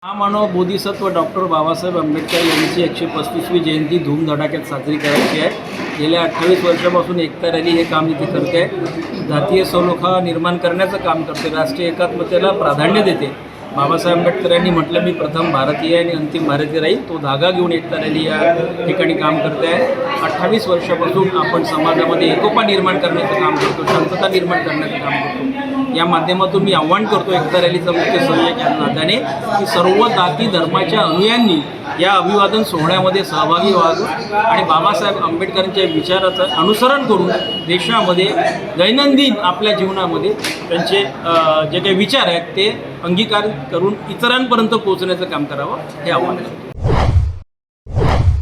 महामानव बोधिसत्व डॉक्टर बाबासाहेब आंबेडकर यांची 135वी जयंती धूमधडाक्यात साजरी करायची आहे। गेल्या 28 वर्षापासून एकता रॅली हे काम इथे करते आहे। जातीय सलोखा निर्माण करण्याचं काम करते, राष्ट्रीय एकात्मतेला प्राधान्य देते। बाबासाहेब आंबेडकर यांनी म्हटलं, मी प्रथम भारतीय आणि अंतिम भारतीय राहील। तो धागा घेऊन एकता रॅली या ठिकाणी काम करते आहे। 28 वर्षापासून आपण समाजामध्ये एकोपा निर्माण करण्याचं काम करतो, शांतता निर्माण करण्याचं काम करतो। या माध्यमातून मी आव्हान करतो एकता रॅलीचा मुख्य संयोजक या नात्याने की सर्व जाती धर्माच्या अनुयायांनी या अभिवादन सोहळ्यामध्ये सहभागी व्हावं आणि बाबासाहेब आंबेडकरांच्या विचाराचं अनुसरण करून देशामध्ये दैनंदिन आपल्या जीवनामध्ये त्यांचे जे काही विचार आहेत ते अंगीकार करून इतरांपर्यंत पोहोचण्याचं काम करावं हे आव्हान करतो।